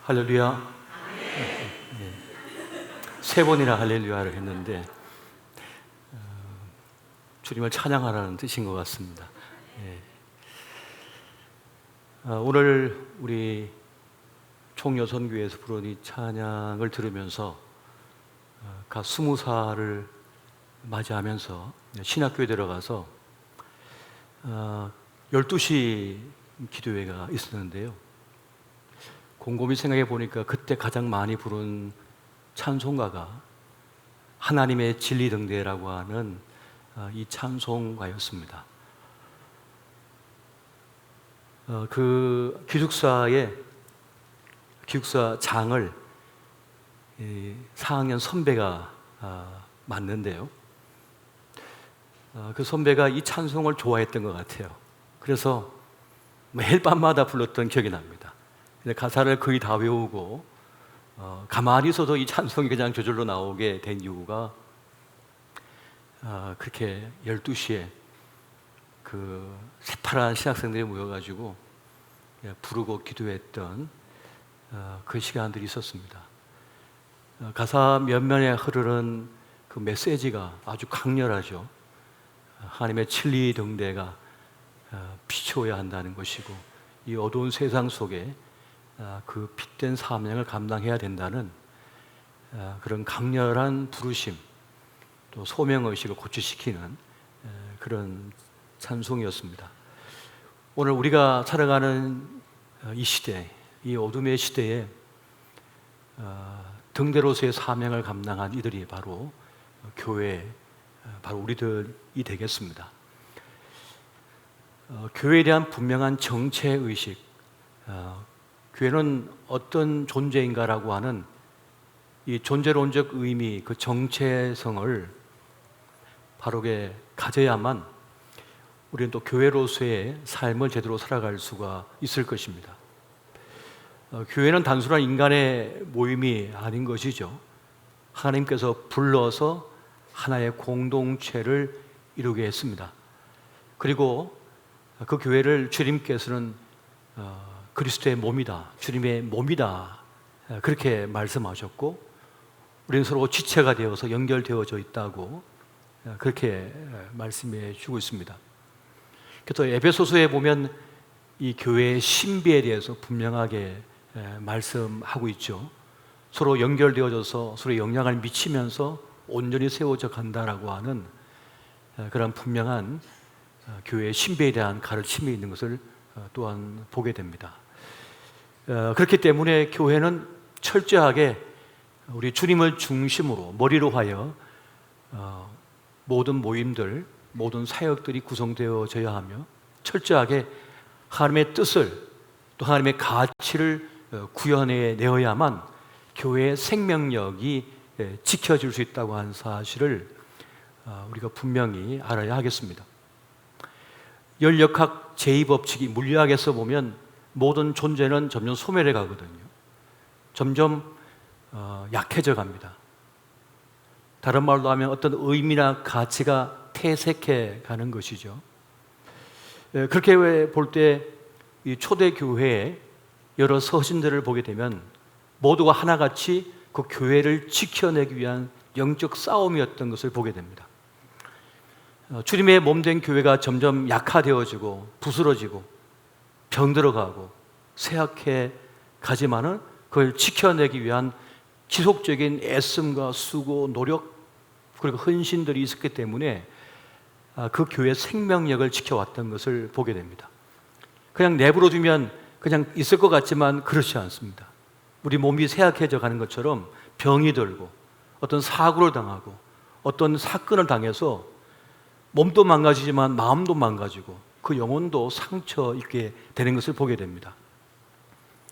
할렐루야. 네. 세 번이나 할렐루야를 했는데 주님을 찬양하라는 뜻인 것 같습니다. 네. 오늘 우리 총여선교회에서 부른 이 찬양을 들으면서 갓 20살을 맞이하면서 신학교에 들어가서 12시 기도회가 있었는데요. 곰곰이 생각해 보니까 그때 가장 많이 부른 찬송가가 하나님의 진리 등대라고 하는 이 찬송가였습니다. 그 기숙사장을 4학년 선배가 맡는데요. 그 선배가 이 찬송을 좋아했던 것 같아요. 그래서 매일 밤마다 불렀던 기억이 납니다. 가사를 거의 다 외우고 가만히 있어도 이 찬송이 그냥 저절로 나오게 된 이유가 그렇게 12시에 그 새파란 신학생들이 모여가지고 부르고 기도했던 그 시간들이 있었습니다. 가사 몇면에 흐르는 그 메시지가 아주 강렬하죠. 하나님의 진리 등대가 비추어야 한다는 것이고, 이 어두운 세상 속에 그 빛된 사명을 감당해야 된다는 그런 강렬한 부르심, 또 소명의식을 고취시키는 그런 찬송이었습니다. 오늘 우리가 살아가는 이 시대, 이 어둠의 시대에 등대로서의 사명을 감당한 이들이 바로 교회, 바로 우리들이 되겠습니다. 교회에 대한 분명한 정체의식, 교회는 어떤 존재인가라고 하는 이 존재론적 의미, 그 정체성을 바르게 가져야만 우리는 또 교회로서의 삶을 제대로 살아갈 수가 있을 것입니다. 교회는 단순한 인간의 모임이 아닌 것이죠. 하나님께서 불러서 하나의 공동체를 이루게 했습니다. 그리고 그 교회를 주님께서는 그리스도의 몸이다, 주님의 몸이다, 그렇게 말씀하셨고, 우리는 서로 지체가 되어서 연결되어져 있다고 그렇게 말씀해 주고 있습니다. 그래서 에베소서에 보면 이 교회의 신비에 대해서 분명하게 말씀하고 있죠. 서로 연결되어져서 서로 영향을 미치면서 온전히 세워져 간다라고 하는 그런 분명한 교회의 신비에 대한 가르침이 있는 것을 또한 보게 됩니다. 그렇기 때문에 교회는 철저하게 우리 주님을 중심으로, 머리로 하여 모든 모임들, 모든 사역들이 구성되어져야 하며, 철저하게 하나님의 뜻을, 또 하나님의 가치를 구현해 내어야만 교회의 생명력이 지켜질 수 있다고 하는 사실을 우리가 분명히 알아야 하겠습니다. 열역학 제2법칙이, 물리학에서 보면 모든 존재는 점점 소멸해 가거든요. 점점 약해져 갑니다. 다른 말로 하면 어떤 의미나 가치가 퇴색해 가는 것이죠. 그렇게 볼 때 이 초대 교회의 여러 서신들을 보게 되면 모두가 하나같이 그 교회를 지켜내기 위한 영적 싸움이었던 것을 보게 됩니다. 주님의 몸된 교회가 점점 약화되어지고 부스러지고 병들어가고 쇠약해 가지만은 그걸 지켜내기 위한 지속적인 애씀과 수고, 노력, 그리고 헌신들이 있었기 때문에 그 교회의 생명력을 지켜왔던 것을 보게 됩니다. 그냥 내버려 두면 그냥 있을 것 같지만 그렇지 않습니다. 우리 몸이 쇠약해져 가는 것처럼 병이 들고 어떤 사고를 당하고 어떤 사건을 당해서 몸도 망가지지만 마음도 망가지고 그 영혼도 상처 입게 되는 것을 보게 됩니다.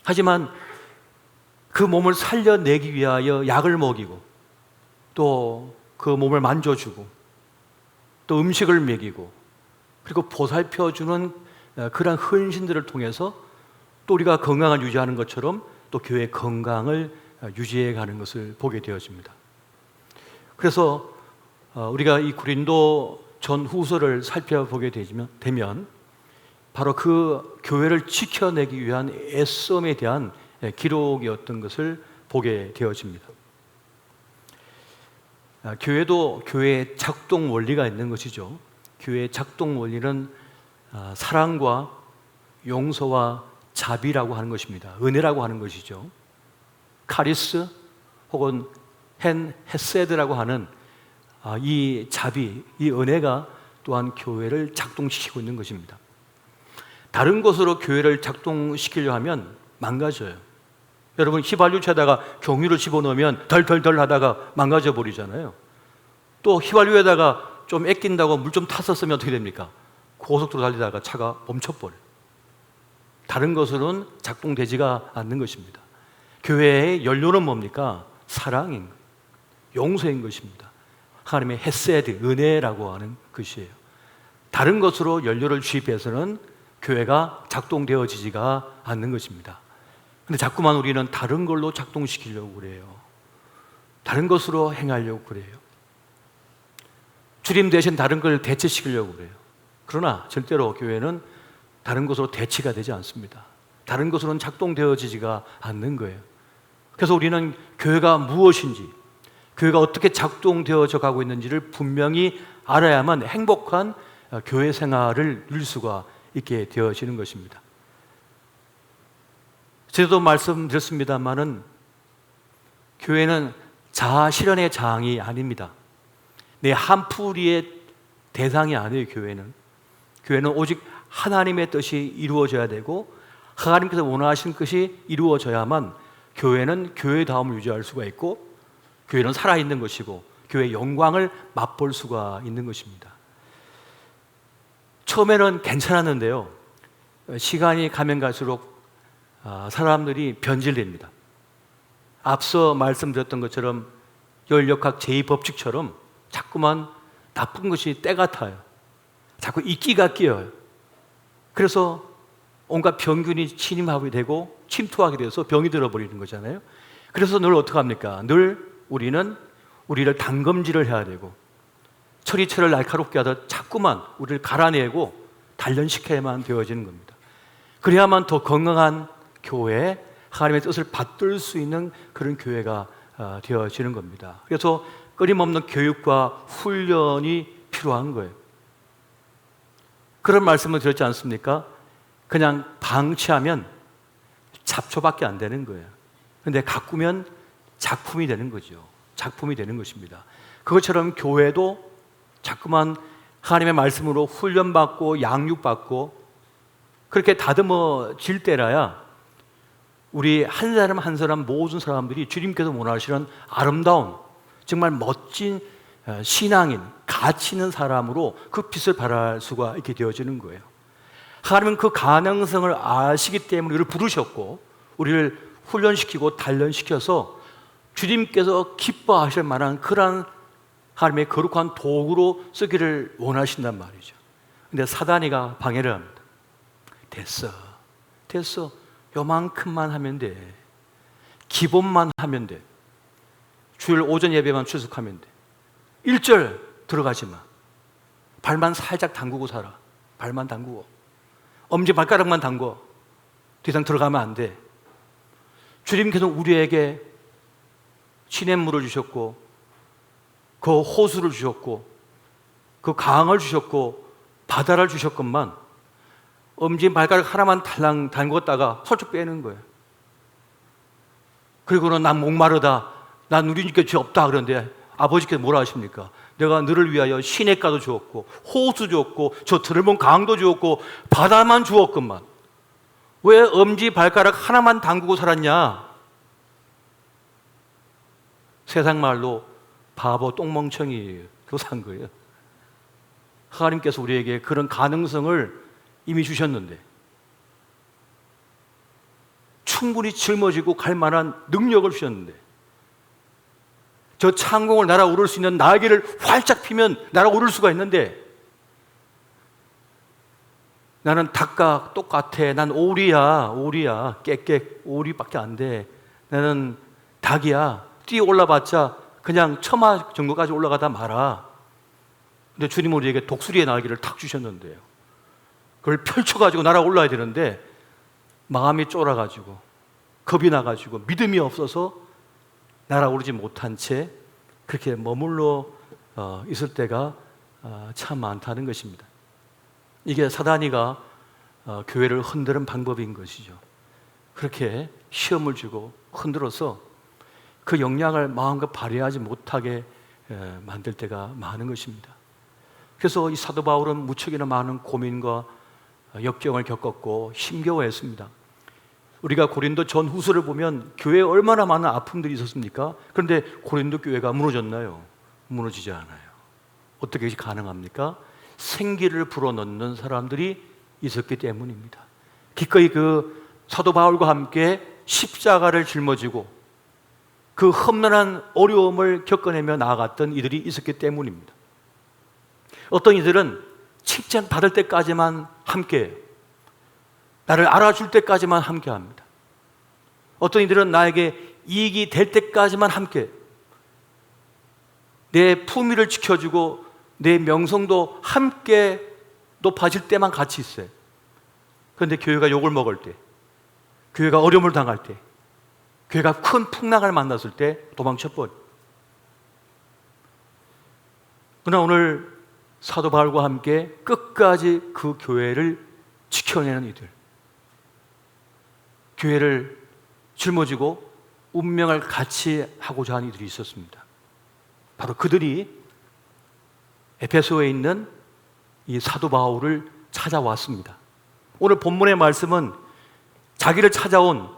하지만 그 몸을 살려내기 위하여 약을 먹이고, 또 그 몸을 만져주고, 또 음식을 먹이고, 그리고 보살펴주는 그런 헌신들을 통해서 또 우리가 건강을 유지하는 것처럼 또 교회의 건강을 유지해 가는 것을 보게 되어집니다. 그래서 우리가 이 고린도 전후서를 살펴보게 되면 바로 그 교회를 지켜내기 위한 애씀에 대한 기록이었던 것을 보게 되어집니다. 교회도 교회의 작동 원리가 있는 것이죠. 교회의 작동 원리는 사랑과 용서와 자비라고 하는 것입니다. 은혜라고 하는 것이죠. 카리스 혹은 헤세드라고 하는 이 자비, 이 은혜가 또한 교회를 작동시키고 있는 것입니다. 다른 것으로 교회를 작동시키려 하면 망가져요. 여러분, 휘발유차에다가 경유를 집어넣으면 덜덜덜 하다가 망가져 버리잖아요. 또 휘발유에다가 좀 아낀다고 물 좀 타서 쓰면 어떻게 됩니까? 고속도로 달리다가 차가 멈춰버려요. 다른 것으로는 작동되지가 않는 것입니다. 교회의 연료는 뭡니까? 사랑인 거예요. 용서인 것입니다. 하나님의 헤세드, 은혜라고 하는 것이에요. 다른 것으로 연료를 주입해서는 교회가 작동되어지지가 않는 것입니다. 근데 자꾸만 우리는 다른 걸로 작동시키려고 그래요. 다른 것으로 행하려고 그래요. 주님 대신 다른 걸 대체시키려고 그래요. 그러나 절대로 교회는 다른 것으로 대치가 되지 않습니다. 다른 것으로는 작동되어지지가 않는 거예요. 그래서 우리는 교회가 무엇인지, 교회가 어떻게 작동되어져 가고 있는지를 분명히 알아야만 행복한 교회 생활을 누릴 수가 있게 되어지는 것입니다. 제도 말씀드렸습니다마는 교회는 자아 실현의 장이 아닙니다. 내 한풀이의 대상이 아니에요. 교회는 오직 하나님의 뜻이 이루어져야 되고 하나님께서 원하신 것이 이루어져야만 교회는 교회다움을 유지할 수가 있고 교회는 살아있는 것이고 교회의 영광을 맛볼 수가 있는 것입니다. 처음에는 괜찮았는데요, 시간이 가면 갈수록 사람들이 변질됩니다. 앞서 말씀드렸던 것처럼 열역학 제2법칙처럼 자꾸만 나쁜 것이 때 같아요. 자꾸 이끼가 끼어요. 그래서 온갖 병균이 침입하게 되고 침투하게 돼서 병이 들어버리는 거잖아요. 그래서 늘 어떻게 합니까? 늘 우리는 우리를 단검질을 해야 되고 처리철을 날카롭게 하다 자꾸만 우리를 갈아내고 단련시켜야만 되어지는 겁니다. 그래야만 더 건강한 교회, 하나님의 뜻을 받들 수 있는 그런 교회가 되어지는 겁니다. 그래서 끊임없는 교육과 훈련이 필요한 거예요. 그런 말씀을 드렸지 않습니까? 그냥 방치하면 잡초밖에 안 되는 거예요. 그런데 가꾸면 작품이 되는 거죠. 작품이 되는 것입니다. 그것처럼 교회도 자꾸만 하나님의 말씀으로 훈련받고 양육받고 그렇게 다듬어질 때라야 우리 한 사람 한 사람 모든 사람들이 주님께서 원하시는 아름다운 정말 멋진 신앙인, 가치 있는 사람으로 그 빛을 발할 수가 있게 되어지는 거예요. 하나님은 그 가능성을 아시기 때문에 우리를 부르셨고 우리를 훈련시키고 단련시켜서 주님께서 기뻐하실 만한 그러한 하나님의 거룩한 도구로 쓰기를 원하신단 말이죠. 근데 사단이가 방해를 합니다. 됐어. 요만큼만 하면 돼. 기본만 하면 돼. 주일 오전 예배만 출석하면 돼. 1절 들어가지 마. 발만 살짝 담그고 살아. 발만 담그고. 엄지 발가락만 담궈. 더 이상 들어가면 안 돼. 주님께서 우리에게 시냇물을 주셨고 그 호수를 주셨고 그 강을 주셨고 바다를 주셨건만 엄지 발가락 하나만 달랑 담궜다가 솔직 빼는 거예요. 그리고는 난 목마르다, 난 누리니까 죄 없다 그러는데 아버지께서 뭐라 하십니까? 내가 너를 위하여 시냇가도 주었고 호수 주었고 저 드넓은 강도 주었고 바다만 주었건만 왜 엄지 발가락 하나만 담그고 살았냐? 세상 말로 바보 똥멍청이에요. 그거 거예요. 하나님께서 우리에게 그런 가능성을 이미 주셨는데 충분히 짊어지고 갈 만한 능력을 주셨는데 저 창공을 날아오를 수 있는 날개를 활짝 피면 날아오를 수가 있는데 나는 닭과 똑같아. 난 오리야. 깨깨 오리밖에 안 돼. 나는 닭이야. 뛰어 올라봤자 그냥 처마 정도까지 올라가다 말아. 근데 주님은 우리에게 독수리의 날개를 탁 주셨는데요. 그걸 펼쳐가지고 날아올라야 되는데 마음이 쫄아가지고 겁이 나가지고 믿음이 없어서 날아오르지 못한 채 그렇게 머물러 있을 때가 참 많다는 것입니다. 이게 사단이가 교회를 흔드는 방법인 것이죠. 그렇게 시험을 주고 흔들어서 그 역량을 마음껏 발휘하지 못하게 만들 때가 많은 것입니다. 그래서 이 사도 바울은 무척이나 많은 고민과 역경을 겪었고 힘겨워했습니다. 우리가 고린도 전후서를 보면 교회에 얼마나 많은 아픔들이 있었습니까? 그런데 고린도 교회가 무너졌나요? 무너지지 않아요. 어떻게 가능합니까? 생기를 불어넣는 사람들이 있었기 때문입니다. 기꺼이 그 사도 바울과 함께 십자가를 짊어지고 그 험난한 어려움을 겪어내며 나아갔던 이들이 있었기 때문입니다. 어떤 이들은 칭찬 받을 때까지만 함께해요. 나를 알아줄 때까지만 함께합니다. 어떤 이들은 나에게 이익이 될 때까지만 함께해요. 내 품위를 지켜주고 내 명성도 함께 높아질 때만 같이 있어요. 그런데 교회가 욕을 먹을 때, 교회가 어려움을 당할 때, 교회가 큰 풍랑을 만났을 때 도망쳐버려. 그러나 오늘 사도 바울과 함께 끝까지 그 교회를 지켜내는 이들, 교회를 짊어지고 운명을 같이 하고자 하는 이들이 있었습니다. 바로 그들이 에베소에 있는 이 사도 바울을 찾아왔습니다. 오늘 본문의 말씀은 자기를 찾아온,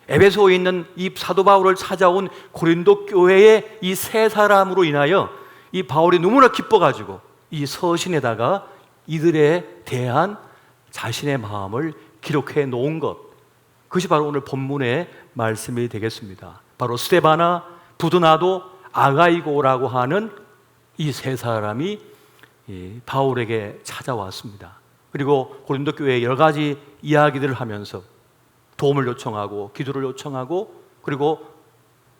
에베소에 있는 이 사도 바울을 찾아온 고린도 교회의 이 세 사람으로 인하여 이 바울이 너무나 기뻐가지고 이 서신에다가 이들에 대한 자신의 마음을 기록해 놓은 것, 그것이 바로 오늘 본문의 말씀이 되겠습니다. 바로 스데바나, 부드나도, 아가이고라고 하는 이 세 사람이 바울에게 찾아왔습니다. 그리고 고린도 교회의 여러 가지 이야기들을 하면서 도움을 요청하고 기도를 요청하고 그리고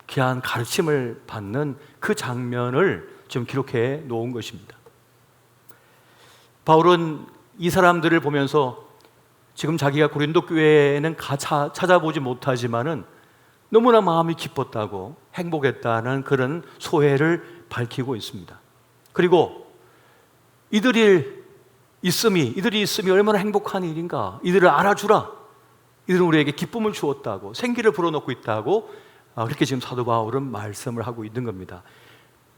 귀한 가르침을 받는 그 장면을 좀 기록해 놓은 것입니다. 바울은 이 사람들을 보면서 지금 자기가 고린도 교회에는 찾아보지 못하지만은 너무나 마음이 기뻤다고 행복했다는 그런 소회를 밝히고 있습니다. 그리고 이들이 있음이 얼마나 행복한 일인가, 이들을 알아주라, 이들은 우리에게 기쁨을 주었다고, 생기를 불어넣고 있다고, 그렇게 지금 사도 바울은 말씀을 하고 있는 겁니다.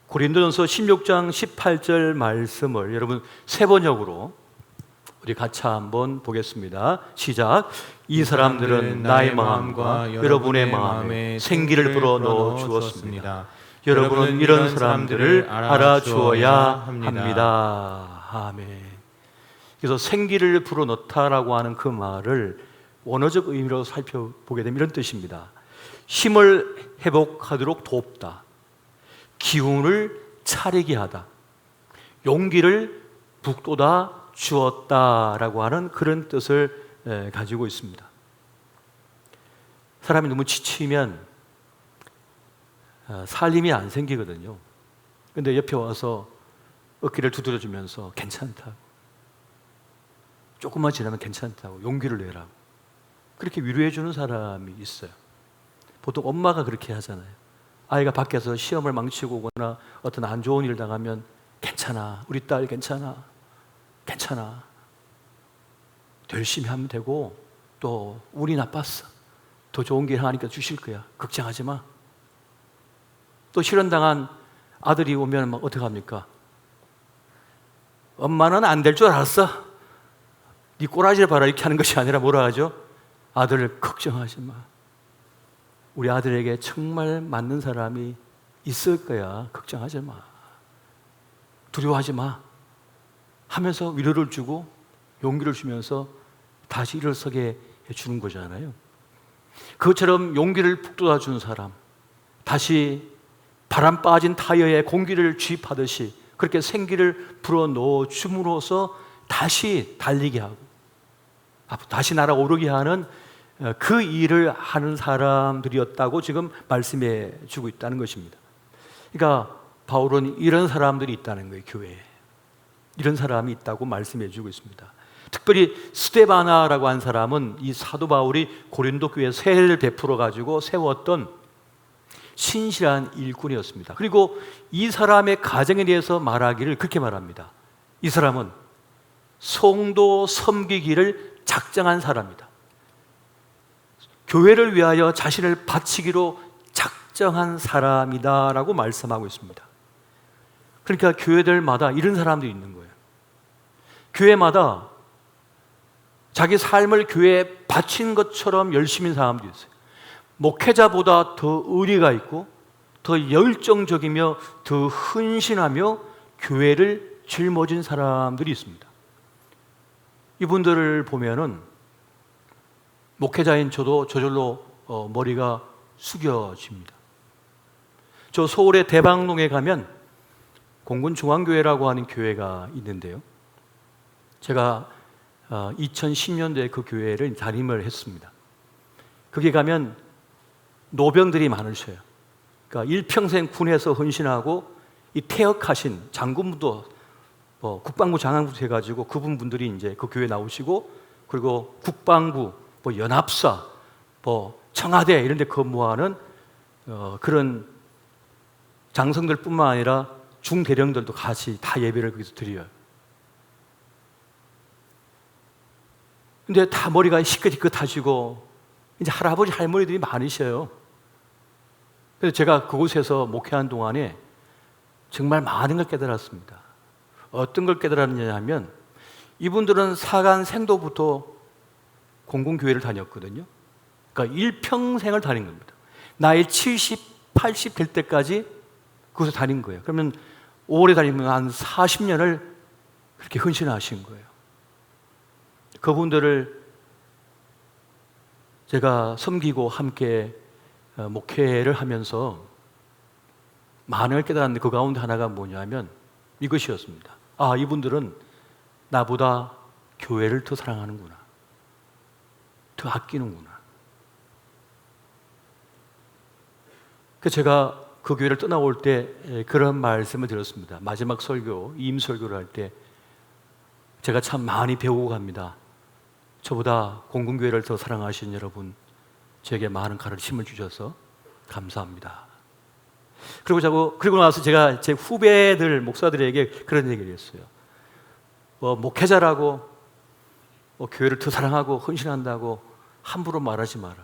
고린도전서 16장 18절 말씀을 여러분 세 번역으로 우리 같이 한번 보겠습니다. 시작. 이 사람들은 나의 마음과 여러분의 마음에 생기를 불어넣어 주었습니다. 여러분은 이런 사람들을 알아주어야 합니다. 아멘. 그래서 생기를 불어넣다라고 하는 그 말을 원어적 의미로 살펴보게 되면 이런 뜻입니다. 힘을 회복하도록 돕다, 기운을 차리게 하다, 용기를 북돋아 주었다라고 하는 그런 뜻을 가지고 있습니다. 사람이 너무 지치면 살림이 안 생기거든요. 근데 옆에 와서 어깨를 두드려주면서 괜찮다고, 조금만 지나면 괜찮다고, 용기를 내라고 그렇게 위로해 주는 사람이 있어요. 보통 엄마가 그렇게 하잖아요. 아이가 밖에서 시험을 망치고 오거나 어떤 안 좋은 일 당하면 괜찮아, 우리 딸 괜찮아, 괜찮아, 더 열심히 하면 되고, 또 운이 나빴어, 더 좋은 길 하니까 주실 거야, 걱정하지 마. 또 실현당한 아들이 오면 막 어떡합니까? 엄마는 안 될 줄 알았어, 네 꼬라지를 봐라, 이렇게 하는 것이 아니라 뭐라 하죠? 아들을 걱정하지 마, 우리 아들에게 정말 맞는 사람이 있을 거야, 걱정하지 마, 두려워하지 마 하면서 위로를 주고 용기를 주면서 다시 일어서게 해주는 거잖아요. 그것처럼 용기를 북돋아 주는 사람, 다시 바람 빠진 타이어에 공기를 주입하듯이 그렇게 생기를 불어넣어 줌으로써 다시 달리게 하고 다시 날아오르게 하는 그 일을 하는 사람들이었다고 지금 말씀해 주고 있다는 것입니다. 그러니까 바울은 이런 사람들이 있다는 거예요. 교회에 이런 사람이 있다고 말씀해 주고 있습니다. 특별히 스데바나라고 한 사람은 이 사도 바울이 고린도 교회에 세례를 베풀어 가지고 세웠던 신실한 일꾼이었습니다. 그리고 이 사람의 가정에 대해서 말하기를 그렇게 말합니다. 이 사람은 성도 섬기기를 작정한 사람이다. 교회를 위하여 자신을 바치기로 작정한 사람이다라고 말씀하고 있습니다. 그러니까 교회들마다 이런 사람들이 있는 거예요. 교회마다 자기 삶을 교회에 바친 것처럼 열심인 사람들이 있어요. 목회자보다 더 의리가 있고 더 열정적이며 더 헌신하며 교회를 짊어진 사람들이 있습니다. 이분들을 보면은 목회자인 저도 저절로 머리가 숙여집니다. 저 서울의 대방동에 가면 공군중앙교회라고 하는 교회가 있는데요. 제가 2010년도에 그 교회를 담임을 했습니다. 거기 가면 노병들이 많으셔요. 그러니까 일평생 군에서 헌신하고 이 퇴역하신 장군부도 국방부 장관부터 해가지고 그분들이 이제 그 교회 나오시고, 그리고 국방부, 연합사, 청와대 이런 데 근무하는 그런 장성들뿐만 아니라 중대령들도 같이 다 예배를 거기서 드려요. 근데 다 머리가 희끗희끗하시고 이제 할아버지 할머니들이 많으셔요. 그래서 제가 그곳에서 목회한 동안에 정말 많은 걸 깨달았습니다. 어떤 걸 깨달았느냐 하면, 이분들은 사간 생도부터 공군교회를 다녔거든요. 그러니까 일평생을 다닌 겁니다. 나이 70, 80 될 때까지 그곳에 다닌 거예요. 그러면 오래 다니면 한 40년을 그렇게 헌신하신 거예요. 그분들을 제가 섬기고 함께 목회를 하면서 많은 걸 깨달았는데, 그 가운데 하나가 뭐냐면 이것이었습니다. 아, 이분들은 나보다 교회를 더 사랑하는구나, 더 아끼는구나. 그래서 제가 그 교회를 떠나올 때 그런 말씀을 드렸습니다. 마지막 설교, 임설교를 할 때 제가 참 많이 배우고 갑니다. 저보다 공군교회를 더 사랑하시는 여러분, 저에게 많은 가르침을 주셔서 감사합니다. 그리고 나서 제가 제 후배들 목사들에게 그런 얘기를 했어요. 목회자라고 교회를 더 사랑하고 헌신한다고 함부로 말하지 마라.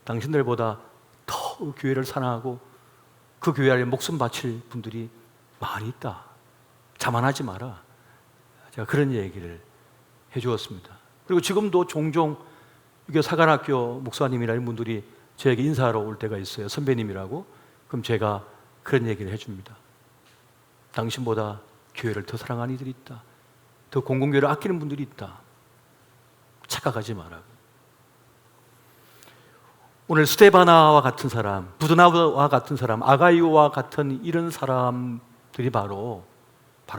당신들보다 더 교회를 사랑하고 그 교회 안에 목숨 바칠 분들이 많이 있다. 자만하지 마라. 제가 그런 얘기를 해주었습니다. 그리고 지금도 종종 이게 사관학교 목사님이라는 분들이 저에게 인사하러 올 때가 있어요. 선배님이라고. 그럼 제가 그런 얘기를 해줍니다. 당신보다 교회를 더 사랑하는 이들이 있다. 더 공공교회를 아끼는 분들이 있다. 착각하지 마라. 오늘 스데바나와 같은 사람, 부드나와 같은 사람, 아가이오와 같은 이런 사람들이 바로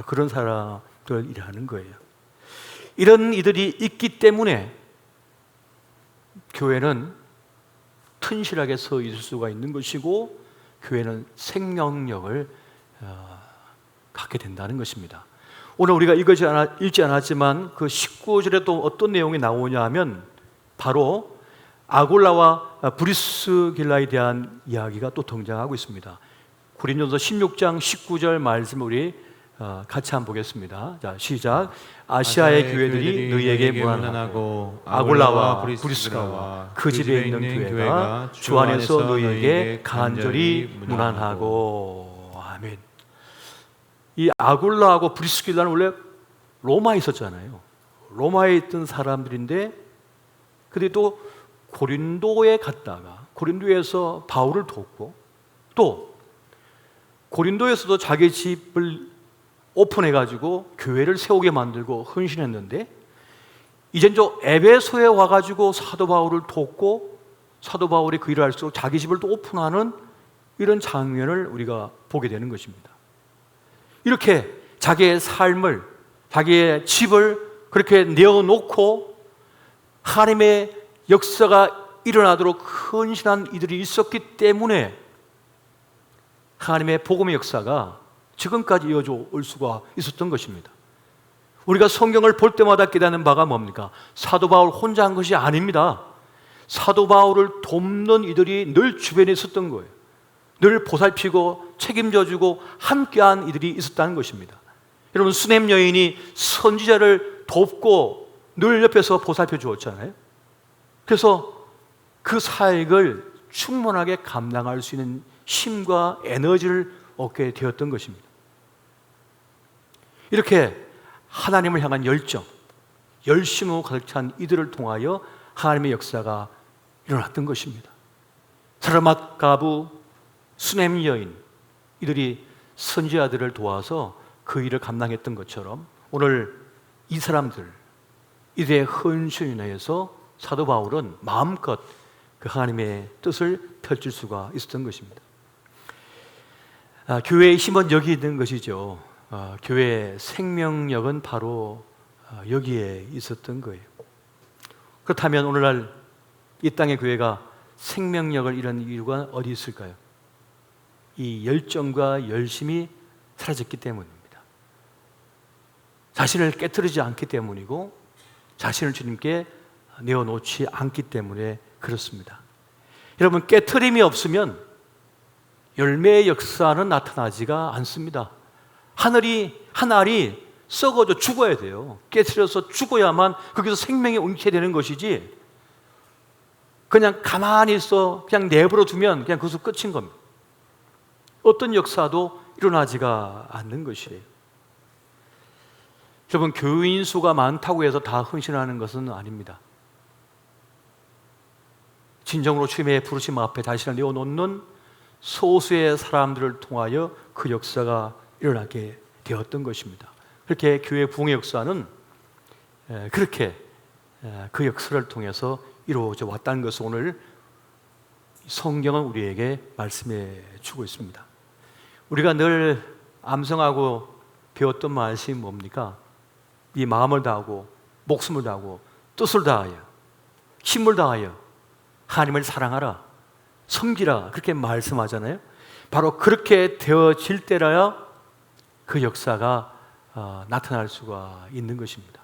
그런 사람들이라는 거예요. 이런 이들이 있기 때문에 교회는 튼실하게 서 있을 수가 있는 것이고, 교회는 생명력을 갖게 된다는 것입니다. 오늘 우리가 읽지 않았지만 그 19절에 또 어떤 내용이 나오냐 하면, 바로 아골라와 브리스길라에 대한 이야기가 또 등장하고 있습니다. 고린도서 16장 19절 말씀을 우리 같이 한번 보겠습니다. 자, 시작. 아시아의 교회들이 너희에게 무난하고 아골라와 브리스가와 그 집에 있는 교회가 주 안에서 너희에게 간절히 무난하고. 아멘. 이 아골라하고 브리스길라는 원래 로마에 있었잖아요. 로마에 있던 사람들인데, 근데 또 고린도에 갔다가 고린도에서 바울을 돕고, 또 고린도에서도 자기 집을 오픈해가지고 교회를 세우게 만들고 헌신했는데, 이젠 저 에베소에 와가지고 사도 바울을 돕고, 사도 바울이 그 일을 할수록 자기 집을 또 오픈하는 이런 장면을 우리가 보게 되는 것입니다. 이렇게 자기의 삶을, 자기의 집을 그렇게 내어놓고 하나님의 역사가 일어나도록 헌신한 이들이 있었기 때문에 하나님의 복음의 역사가 지금까지 이어져 올 수가 있었던 것입니다. 우리가 성경을 볼 때마다 깨닫는 바가 뭡니까? 사도 바울 혼자 한 것이 아닙니다. 사도 바울을 돕는 이들이 늘 주변에 있었던 거예요. 늘 보살피고 책임져주고 함께한 이들이 있었다는 것입니다. 여러분, 수냄 여인이 선지자를 돕고 늘 옆에서 보살펴 주었잖아요. 그래서 그 사역을 충분하게 감당할 수 있는 힘과 에너지를 얻게 되었던 것입니다. 이렇게 하나님을 향한 열정, 열심으로 가득 찬 이들을 통하여 하나님의 역사가 일어났던 것입니다. 사르맛 가부, 수냄 여인, 이들이 선지자들을 도와서 그 일을 감당했던 것처럼 오늘 이 사람들, 이들의 헌신에 인하여서 사도 바울은 마음껏 그 하나님의 뜻을 펼칠 수가 있었던 것입니다. 교회의 힘은 여기 있는 것이죠. 교회의 생명력은 바로 여기에 있었던 거예요. 그렇다면 오늘날 이 땅의 교회가 생명력을 잃은 이유가 어디 있을까요? 이 열정과 열심이 사라졌기 때문입니다. 자신을 깨트리지 않기 때문이고 자신을 주님께 내어놓지 않기 때문에 그렇습니다. 여러분, 깨트림이 없으면 열매의 역사는 나타나지가 않습니다. 한 알이 썩어져 죽어야 돼요. 깨트려서 죽어야만 거기서 생명이 옮게 되는 것이지, 그냥 가만히 있어 그냥 내버려 두면 그냥 그것은 끝인 겁니다. 어떤 역사도 일어나지가 않는 것이에요. 여러분, 교인 수가 많다고 해서 다 헌신하는 것은 아닙니다. 진정으로 주님의 부르심 앞에 자신을 내어놓는 소수의 사람들을 통하여 그 역사가 일어나게 되었던 것입니다. 그렇게 교회 부흥의 역사는 그렇게 그 역사를 통해서 이루어져 왔다는 것을 오늘 성경은 우리에게 말씀해 주고 있습니다. 우리가 늘 암송하고 배웠던 말씀이 뭡니까? 이 마음을 다하고 목숨을 다하고 뜻을 다하여 힘을 다하여 하나님을 사랑하라, 섬기라, 그렇게 말씀하잖아요. 바로 그렇게 되어질 때라야 그 역사가 나타날 수가 있는 것입니다.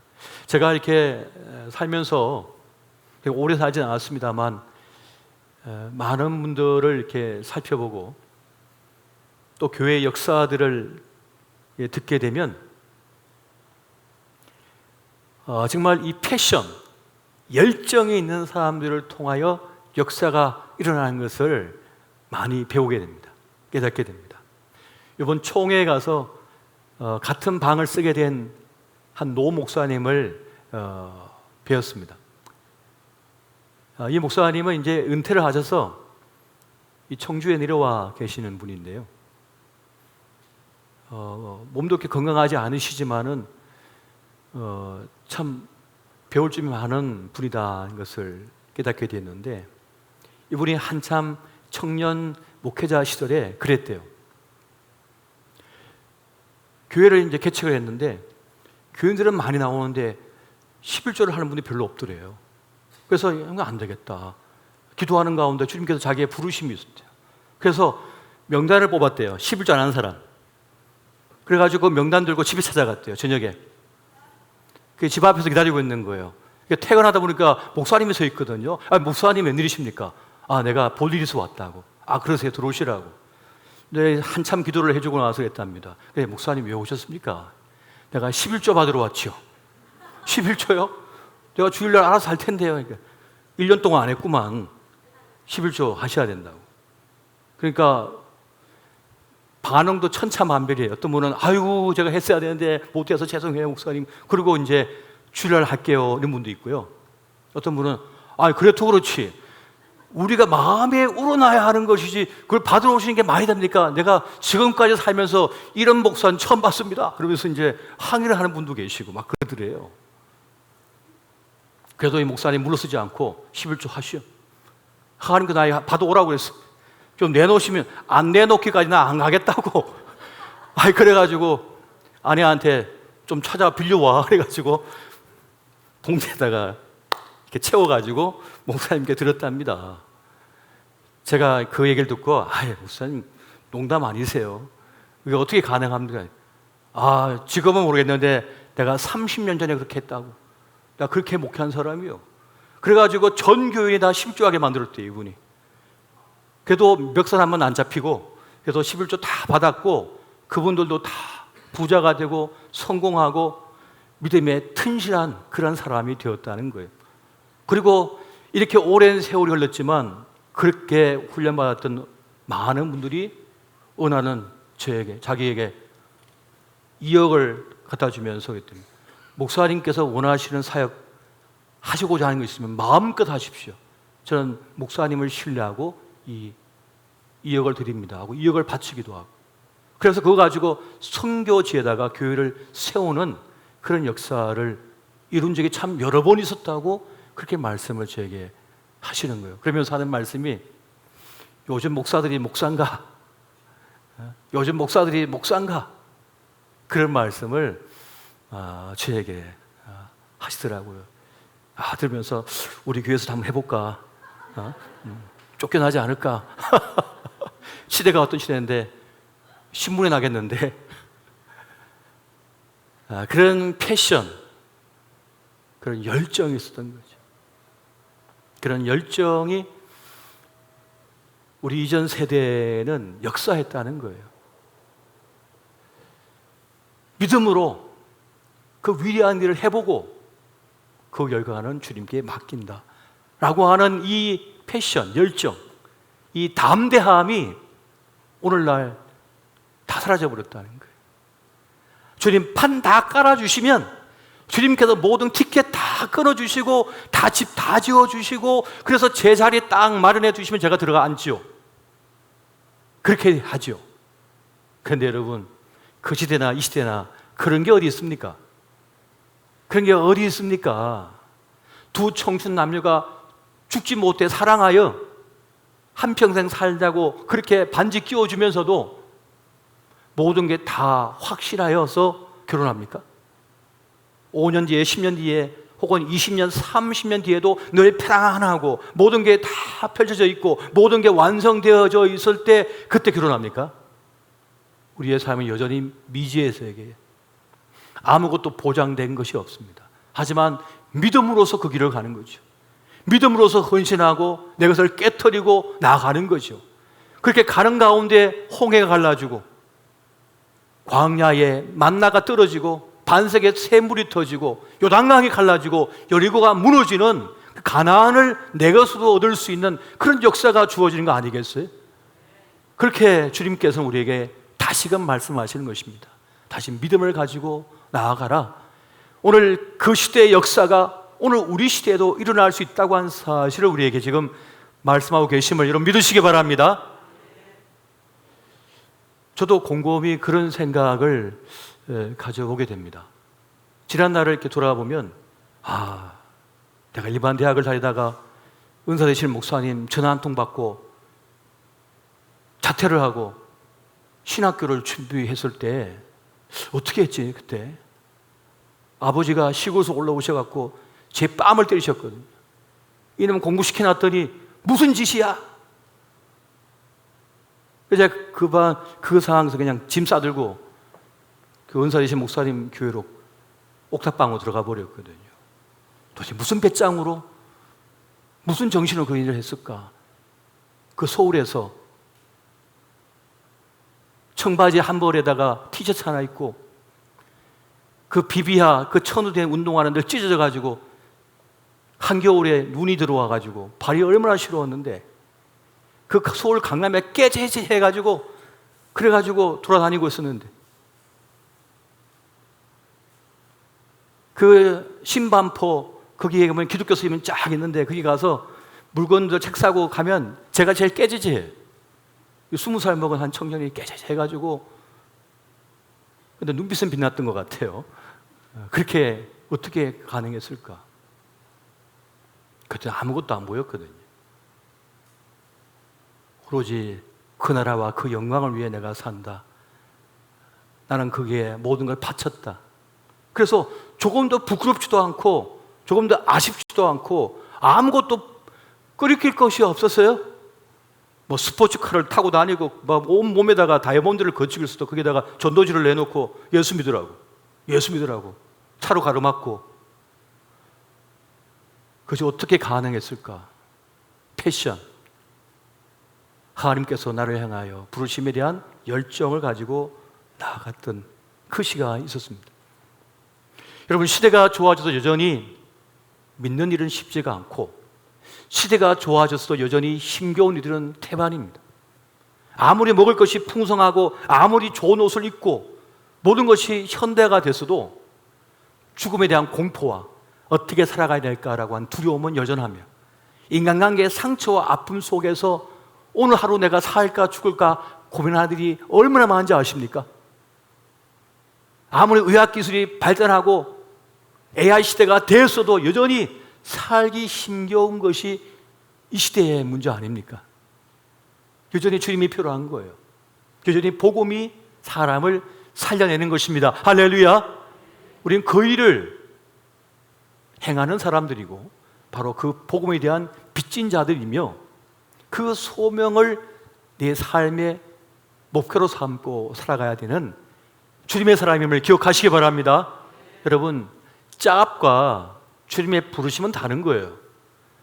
제가 이렇게 살면서 오래 살지는 않았습니다만 많은 분들을 이렇게 살펴보고 또 교회의 역사들을 듣게 되면 정말 이 패션, 열정이 있는 사람들을 통하여 역사가 일어나는 것을 많이 배우게 됩니다. 깨닫게 됩니다. 이번 총회에 가서 같은 방을 쓰게 된 한 노 목사님을 배웠습니다. 이 목사님은 이제 은퇴를 하셔서 이 청주에 내려와 계시는 분인데요. 몸도 이렇게 건강하지 않으시지만은 참 배울 점이 많은 분이다는 것을 깨닫게 됐는데, 이분이 한참 청년 목회자 시절에 그랬대요. 교회를 이제 개척을 했는데 교인들은 많이 나오는데 11조를 하는 분이 별로 없더래요. 그래서 이거 안 되겠다. 기도하는 가운데 주님께서 자기의 부르심이 있었대요. 그래서 명단을 뽑았대요. 11조 안 하는 사람. 그래가지고 그 명단 들고 집에 찾아갔대요. 저녁에. 그 집 앞에서 기다리고 있는 거예요. 퇴근하다 보니까 목사님이 서 있거든요. 목사님 웬일이십니까? 내가 볼 일이 있어 왔다고. 그러세요. 들어오시라고. 네, 한참 기도를 해주고 나서 했답니다. 목사님 왜 오셨습니까? 내가 11조 받으러 왔지요. 11조요? 내가 주일날 알아서 할 텐데요. 그러니까 1년 동안 안 했구만. 11조 하셔야 된다고. 그러니까 반응도 천차만별이에요. 어떤 분은 아이고 제가 했어야 되는데 못해서 죄송해요 목사님. 그리고 이제 주일날 할게요 이런 분도 있고요. 어떤 분은 그래도 그렇지, 우리가 마음에 우러나야 하는 것이지 그걸 받으러 오시는 게 말이 됩니까? 내가 지금까지 살면서 이런 목사는 처음 봤습니다. 그러면서 이제 항의를 하는 분도 계시고 막 그러더래요. 그래도 이 목사님 물러서지 않고 11조 하시오. 하나님께 나 받아오라고 그랬어. 좀 내놓으시면 안 내놓기까지는 안 가겠다고. 그래가지고 아내한테 좀 찾아 빌려와 그래가지고 봉지에다가 이렇게 채워가지고 목사님께 드렸답니다. 제가 그 얘기를 듣고 목사님 농담 아니세요? 이게 어떻게 가능합니까? 지금은 모르겠는데 내가 30년 전에 그렇게 했다고. 나 그렇게 목회한 사람이요. 그래가지고 전 교인이 다 심주하게 만들었대요, 이분이. 그래도 멱살 한 번 안 잡히고, 그래서 11조 다 받았고, 그분들도 다 부자가 되고 성공하고 믿음에 튼실한 그런 사람이 되었다는 거예요. 그리고 이렇게 오랜 세월이 흘렀지만 그렇게 훈련받았던 많은 분들이 어느 날은 자기에게 2억을 갖다 주면서 그랬더니, 목사님께서 원하시는 사역 하시고자 하는 거 있으면 마음껏 하십시오. 저는 목사님을 신뢰하고 이 2억을 드립니다 하고 2억을 바치기도 하고, 그래서 그거 가지고 선교지에다가 교회를 세우는 그런 역사를 이룬 적이 참 여러 번 있었다고 그렇게 말씀을 저에게 하시는 거예요. 그러면서 하는 말씀이, 요즘 목사들이 목사인가? 요즘 목사들이 목사인가? 그런 말씀을 저에게 하시더라고요. 들으면서 우리 교회에서 한번 해볼까? 쫓겨나지 않을까? 시대가 어떤 시대인데 신문에 나겠는데 그런 패션, 그런 열정이 있었던 거죠. 그런 열정이 우리 이전 세대는 역사했다는 거예요. 믿음으로 그 위대한 일을 해보고 그 결과는 주님께 맡긴다 라고 하는 이 패션, 열정, 이 담대함이 오늘날 다 사라져버렸다는 거예요. 주님 판 다 깔아주시면 주님께서 모든 티켓 다 끊어주시고 다 집 다 지어주시고, 그래서 제 자리에 딱 마련해 주시면 제가 들어가 앉죠. 그렇게 하죠. 그런데 여러분, 그 시대나 이 시대나 그런 게 어디 있습니까? 그런 게 어디 있습니까? 두 청춘 남녀가 죽지 못해 사랑하여 한평생 살자고 그렇게 반지 끼워주면서도 모든 게 다 확실하여서 결혼합니까? 5년 뒤에, 10년 뒤에, 혹은 20년, 30년 뒤에도 늘 편안하고 모든 게 다 펼쳐져 있고 모든 게 완성되어져 있을 때 그때 결혼합니까? 우리의 삶은 여전히 미지의 세계예요. 아무것도 보장된 것이 없습니다. 하지만 믿음으로서 그 길을 가는 거죠. 믿음으로서 헌신하고 내 것을 깨트리고 나아가는 거죠. 그렇게 가는 가운데 홍해가 갈라지고 광야에 만나가 떨어지고 반석에 샘물이 터지고 요단강이 갈라지고 여리고가 무너지는 그 가나안을 내 것으로 얻을 수 있는 그런 역사가 주어지는 거 아니겠어요? 그렇게 주님께서는 우리에게 다시금 말씀하시는 것입니다. 다시 믿음을 가지고 나아가라. 오늘 그 시대의 역사가 오늘 우리 시대에도 일어날 수 있다고 하는 사실을 우리에게 지금 말씀하고 계심을 여러분 믿으시기 바랍니다. 저도 곰곰이 그런 생각을 가져보게 됩니다. 지난날을 이렇게 돌아보면 내가 일반 대학을 다니다가 은사 되시는 목사님 전화 한 통 받고 자퇴를 하고 신학교를 준비했을 때 어떻게 했지? 그때 아버지가 시골에서 올라오셔갖고 제 뺨을 때리셨거든요. 이놈 공부시켜놨더니 무슨 짓이야? 그래서 그 상황에서 그냥 짐 싸들고 그 은사 되신 목사님 교회로 옥탑방으로 들어가 버렸거든요. 도대체 무슨 배짱으로, 무슨 정신으로 그 일을 했을까? 그 서울에서 청바지 한 벌에다가 티셔츠 하나 입고 그 비비하, 그 천우된 운동화는 찢어져가지고 한겨울에 눈이 들어와가지고 발이 얼마나 시려웠는데 그 서울 강남에 깨재재 해가지고 그래가지고 돌아다니고 있었는데 그 신반포 거기에 가면 기독교 스님은 쫙 있는데 거기 가서 물건들 책 사고 가면 제가 제일 깨재재 해요. 20살 먹은 한 청년이 깨재재 해가지고 근데 눈빛은 빛났던 것 같아요. 그렇게 어떻게 가능했을까? 그때 아무것도 안 보였거든요. 오로지 그 나라와 그 영광을 위해 내가 산다. 나는 거기에 모든 걸 바쳤다. 그래서 조금 더 부끄럽지도 않고 조금 더 아쉽지도 않고 아무것도 끓이킬 것이 없었어요. 뭐 스포츠카를 타고 다니고 온 몸에다가 다이아몬드를 거치고 있어도 거기다가 전도지를 내놓고 예수 믿으라고 차로 가로막고, 그것이 어떻게 가능했을까? 패션. 하나님께서 나를 향하여 부르심에 대한 열정을 가지고 나아갔던 그 시가 있었습니다. 여러분, 시대가 좋아져서 여전히 믿는 일은 쉽지가 않고, 시대가 좋아졌어도 여전히 힘겨운 일들은 태반입니다. 아무리 먹을 것이 풍성하고 아무리 좋은 옷을 입고 모든 것이 현대가 됐어도 죽음에 대한 공포와 어떻게 살아가야 될까라고 한 두려움은 여전하며, 인간관계의 상처와 아픔 속에서 오늘 하루 내가 살까 죽을까 고민하는 일이 얼마나 많은지 아십니까? 아무리 의학기술이 발전하고 AI 시대가 됐어도 여전히 살기 힘겨운 것이 이 시대의 문제 아닙니까? 여전히 주님이 필요한 거예요. 여전히 복음이 사람을 살려내는 것입니다. 할렐루야! 우리는 그 일을 행하는 사람들이고 바로 그 복음에 대한 빚진 자들이며, 그 소명을 내 삶의 목표로 삼고 살아가야 되는 주님의 사람임을 기억하시기 바랍니다. 여러분, 짭과 주님의 부르심은 다른 거예요.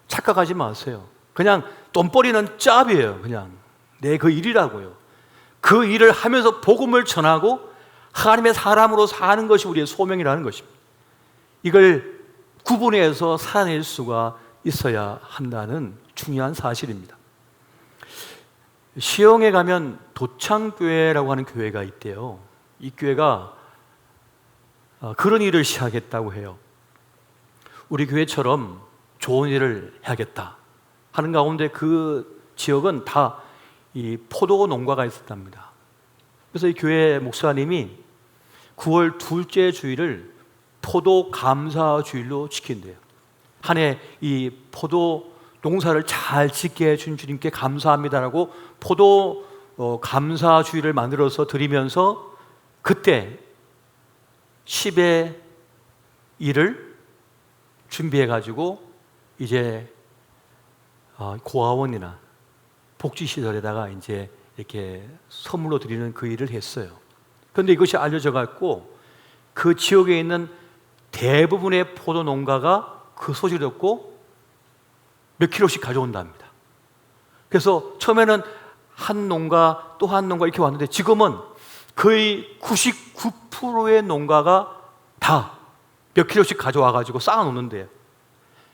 착각하지 마세요. 그냥 돈벌이는 짭이에요. 그냥 내 그 일이라고요. 그 일을 하면서 복음을 전하고 하나님의 사람으로 사는 것이 우리의 소명이라는 것입니다. 이걸 구분해서 살아낼 수가 있어야 한다는 중요한 사실입니다. 시흥에 가면 도창교회라고 하는 교회가 있대요. 이 교회가 그런 일을 시작했다고 해요. 우리 교회처럼 좋은 일을 해야겠다 하는 가운데 그 지역은 다 이 포도 농가가 있었답니다. 그래서 이 교회 목사님이 9월 둘째 주일을 포도 감사 주일로 지킨대요. 한 해 이 포도 농사를 잘 짓게 해준 주님께 감사합니다라고 포도 감사 주일을 만들어서 드리면서 그때 10의 일을 준비해 가지고 이제 고아원이나 복지시설에다가 이제 이렇게 선물로 드리는 그 일을 했어요. 그런데 이것이 알려져 갖고 그 지역에 있는 대부분의 포도 농가가 그 소식을 듣고 몇 킬로씩 가져온답니다. 그래서 처음에는 한 농가 또 한 농가 이렇게 왔는데 지금은 거의 99%의 농가가 다 몇 킬로씩 가져와 가지고 쌓아 놓는데요.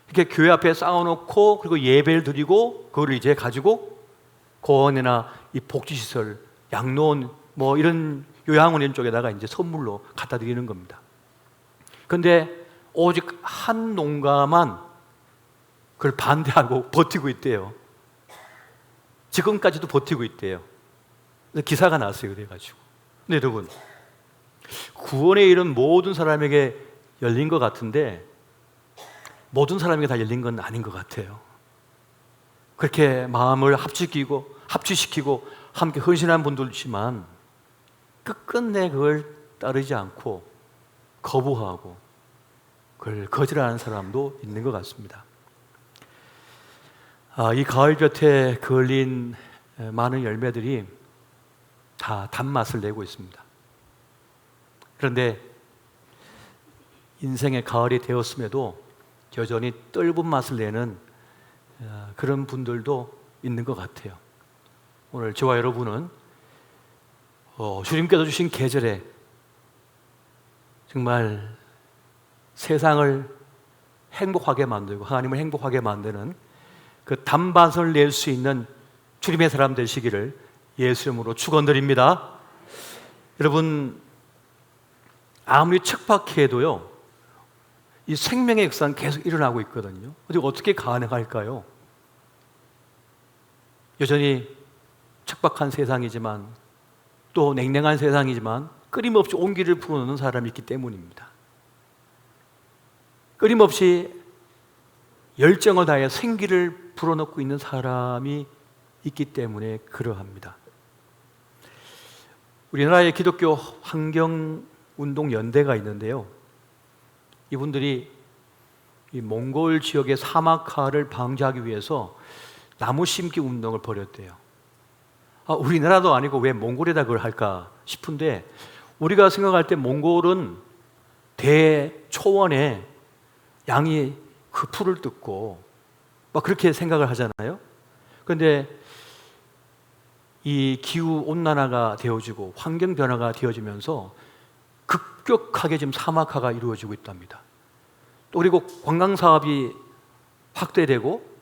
이렇게 교회 앞에 쌓아 놓고 그리고 예배를 드리고 그걸 이제 가지고 고원이나 이 복지시설, 양로원 뭐 이런 요양원 이런 쪽에다가 이제 선물로 갖다 드리는 겁니다. 그런데 오직 한 농가만 그걸 반대하고 버티고 있대요. 지금까지도 버티고 있대요. 기사가 났어요. 그래가지고. 근데 여러분, 구원의 일은 모든 사람에게 열린 것 같은데 모든 사람에게 다 열린 건 아닌 것 같아요. 그렇게 마음을 합치시키고 함께 헌신한 분도 있지만 끝끝내 그걸 따르지 않고 거부하고 그걸 거절하는 사람도 있는 것 같습니다. 이 가을볕에 걸린 많은 열매들이 다 단맛을 내고 있습니다. 그런데 인생의 가을이 되었음에도 여전히 떫은 맛을 내는 그런 분들도 있는 것 같아요. 오늘 저와 여러분은 주님께서 주신 계절에 정말 세상을 행복하게 만들고 하나님을 행복하게 만드는 그 단맛을 낼 수 있는 주님의 사람 되시기를 예수 이름으로 축원드립니다. 여러분, 아무리 척박해도요 이 생명의 역사는 계속 일어나고 있거든요. 어떻게 가능할까요? 여전히 척박한 세상이지만 또 냉랭한 세상이지만 끊임없이 온기를 불어넣는 사람이 있기 때문입니다. 끊임없이 열정을 다해 생기를 불어넣고 있는 사람이 있기 때문에 그러합니다. 우리나라의 기독교 환경운동연대가 있는데요, 이분들이 이 몽골 지역의 사막화를 방지하기 위해서 나무 심기 운동을 벌였대요. 우리나라도 아니고 왜 몽골에다 그걸 할까 싶은데, 우리가 생각할 때 몽골은 초원에 양이 그 풀을 뜯고 막 그렇게 생각을 하잖아요. 그런데 이 기후 온난화가 되어지고 환경 변화가 되어지면서 급격하게 지금 사막화가 이루어지고 있답니다. 또 그리고 관광 사업이 확대되고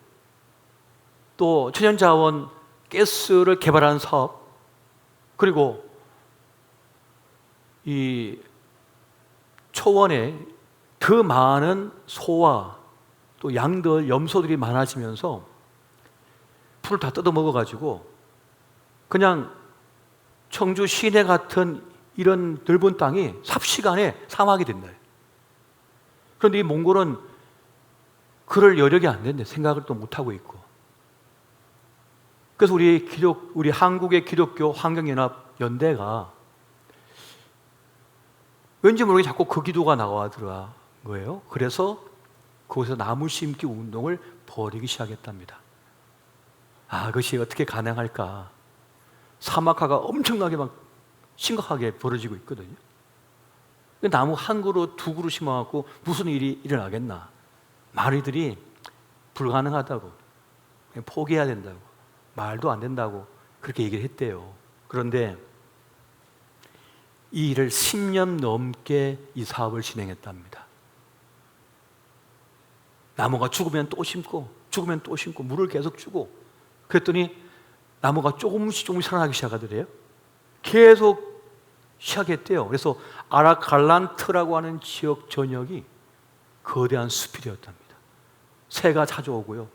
또 천연자원 가스를 개발하는 사업, 그리고 이 초원에 더 많은 소와 또 양들, 염소들이 많아지면서 풀을 다 뜯어 먹어가지고 그냥 청주 시내 같은 이런 넓은 땅이 삽시간에 사막이 된다. 그런데 이 몽골은 그럴 여력이 안 된대. 생각을 또 못하고 있고. 그래서 우리 한국의 기독교 환경연합 연대가 왠지 모르게 자꾸 그 기도가 나와들어간 거예요. 그래서 거기서 나무 심기 운동을 벌이기 시작했답니다. 그것이 어떻게 가능할까? 사막화가 엄청나게 막 심각하게 벌어지고 있거든요. 나무 한 그루, 두 그루 심어갖고 무슨 일이 일어나겠나? 많이들이 불가능하다고, 포기해야 된다고, 말도 안 된다고 그렇게 얘기를 했대요. 그런데 이 일을 10년 넘게 이 사업을 진행했답니다. 나무가 죽으면 또 심고, 죽으면 또 심고, 물을 계속 주고, 그랬더니 나무가 조금씩 살아나기 시작하더래요. 계속 시작했대요. 그래서 아라칼란트라고 하는 지역 전역이 거대한 숲이 되었답니다. 새가 찾아오고요,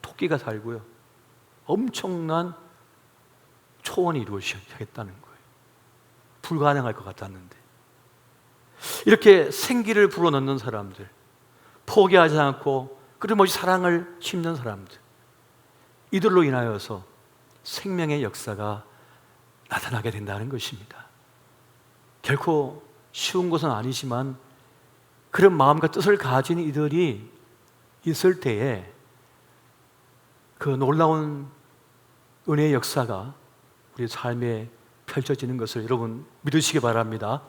토끼가 살고요, 엄청난 초원이 이루어지기 시작했다는 거예요. 불가능할 것 같았는데, 이렇게 생기를 불어넣는 사람들, 포기하지 않고 끊임없이 사랑을 심는 사람들, 이들로 인하여서 생명의 역사가 나타나게 된다는 것입니다. 결코 쉬운 것은 아니지만 그런 마음과 뜻을 가진 이들이 있을 때에 그 놀라운 은혜의 역사가 우리 삶에 펼쳐지는 것을 여러분 믿으시기 바랍니다.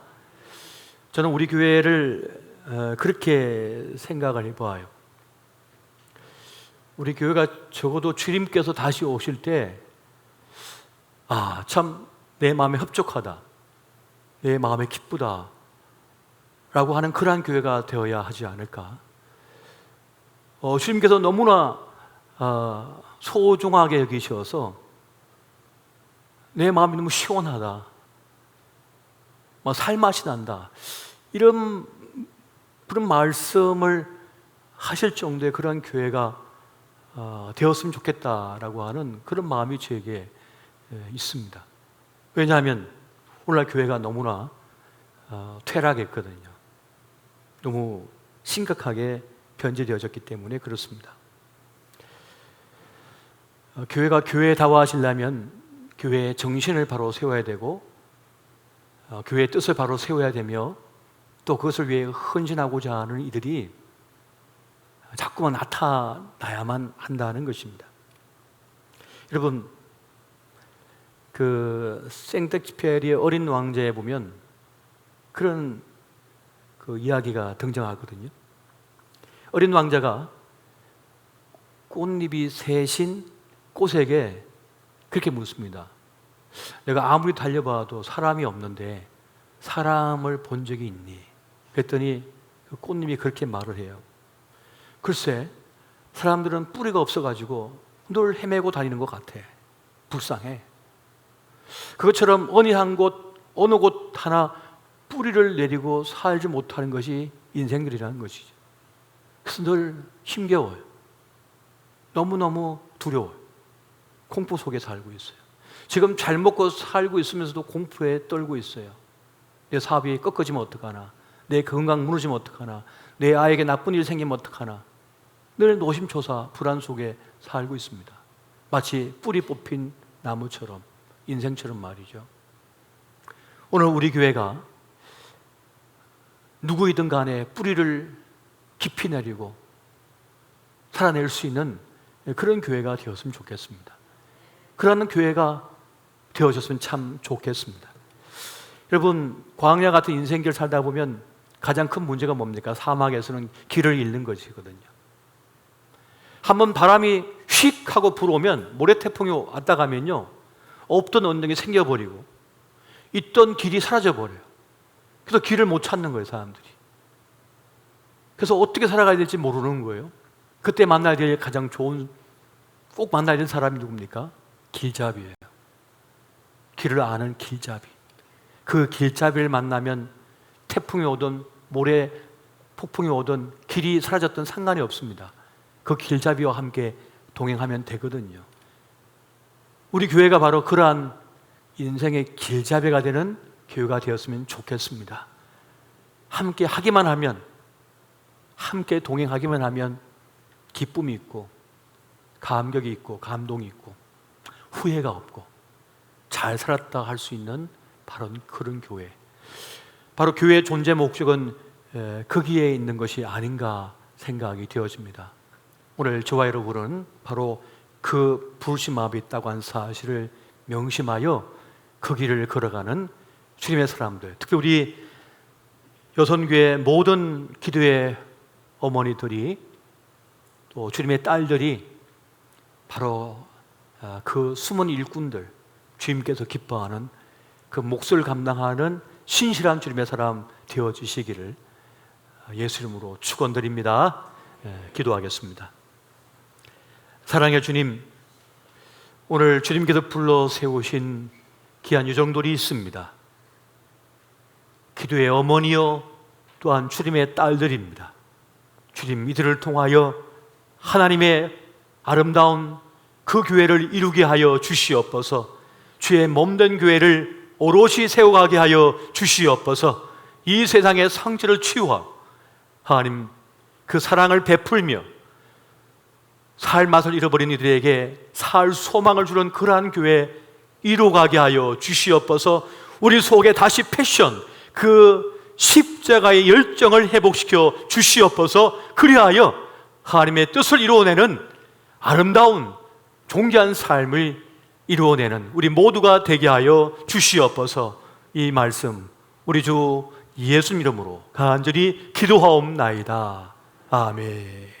저는 우리 교회를 그렇게 생각을 해봐요. 우리 교회가 적어도 주님께서 다시 오실 때 참 내 마음에 흡족하다, 내 마음에 기쁘다 라고 하는 그러한 교회가 되어야 하지 않을까. 주님께서 너무나 소중하게 여기셔서 내 마음이 너무 시원하다, 살맛이 난다, 이런 그런 말씀을 하실 정도의 그런 교회가 되었으면 좋겠다라고 하는 그런 마음이 저에게 있습니다. 왜냐하면 오늘날 교회가 너무나 퇴락했거든요. 너무 심각하게 변질되어졌기 때문에 그렇습니다. 교회가 교회다워하시려면 교회의 정신을 바로 세워야 되고, 교회의 뜻을 바로 세워야 되며, 또 그것을 위해 헌신하고자 하는 이들이 자꾸만 나타나야만 한다는 것입니다. 여러분, 그 생텍쥐페리의 어린 왕자에 보면 그런 그 이야기가 등장하거든요. 어린 왕자가 꽃잎이 새신 꽃에게 그렇게 묻습니다. 내가 아무리 달려봐도 사람이 없는데 사람을 본 적이 있니? 그랬더니 그 꽃잎이 그렇게 말을 해요. 글쎄, 사람들은 뿌리가 없어가지고 늘 헤매고 다니는 것 같아. 불쌍해. 그것처럼 어느 곳 하나 뿌리를 내리고 살지 못하는 것이 인생들이라는 것이죠. 그래서 늘 힘겨워요. 너무너무 두려워요. 공포 속에 살고 있어요. 지금 잘 먹고 살고 있으면서도 공포에 떨고 있어요. 내 사업이 꺾어지면 어떡하나, 내 건강 무너지면 어떡하나, 내 아이에게 나쁜 일 생기면 어떡하나, 늘 노심초사 불안 속에 살고 있습니다. 마치 뿌리 뽑힌 나무처럼, 인생처럼 말이죠. 오늘 우리 교회가 누구이든 간에 뿌리를 깊이 내리고 살아낼 수 있는 그런 교회가 되었으면 좋겠습니다. 그러한 교회가 되어졌으면 참 좋겠습니다. 여러분, 광야 같은 인생길 살다 보면 가장 큰 문제가 뭡니까? 사막에서는 길을 잃는 것이거든요. 한번 바람이 휙 하고 불어오면, 모래태풍이 왔다 가면요, 없던 언덕이 생겨버리고 있던 길이 사라져버려요. 그래서 길을 못 찾는 거예요, 사람들이. 그래서 어떻게 살아가야 될지 모르는 거예요. 그때 만나야 될 가장 좋은, 꼭 만나야 될 사람이 누굽니까? 길잡이예요. 길을 아는 길잡이. 그 길잡이를 만나면 태풍이 오든 모래 폭풍이 오든 길이 사라졌든 상관이 없습니다. 그 길잡이와 함께 동행하면 되거든요. 우리 교회가 바로 그러한 인생의 길잡이가 되는 교회가 되었으면 좋겠습니다. 함께 하기만 하면, 함께 동행하기만 하면 기쁨이 있고 감격이 있고 감동이 있고 후회가 없고 잘 살았다 할 수 있는 바로 그런 교회. 바로 교회의 존재 목적은 거기에 있는 것이 아닌가 생각이 되어집니다. 오늘 저와 여러분은 바로 그 부르심 앞에 있다고 한 사실을 명심하여 그 길을 걸어가는 주님의 사람들, 특히 우리 여선교회 모든 기도의 어머니들이, 또 주님의 딸들이 바로 그 숨은 일꾼들, 주님께서 기뻐하는 그 몫을 감당하는 신실한 주님의 사람 되어주시기를 예수 이름으로 축원드립니다. 기도하겠습니다. 사랑의 주님, 오늘 주님께서 불러 세우신 귀한 유정들이 있습니다. 기도의 어머니여 또한 주님의 딸들입니다. 주님, 이들을 통하여 하나님의 아름다운 그 교회를 이루게 하여 주시옵소서. 주의 몸된 교회를 오롯이 세워가게 하여 주시옵소서. 이 세상의 상처를 치유하고 하나님 그 사랑을 베풀며 살 맛을 잃어버린 이들에게 살 소망을 주는 그러한 교회 이루어가게 하여 주시옵소서. 우리 속에 다시 패션, 그 십자가의 열정을 회복시켜 주시옵소서. 그리하여 하나님의 뜻을 이루어내는 아름다운 존귀한 삶을 이루어내는 우리 모두가 되게 하여 주시옵소서. 이 말씀 우리 주 예수 이름으로 간절히 기도하옵나이다. 아멘.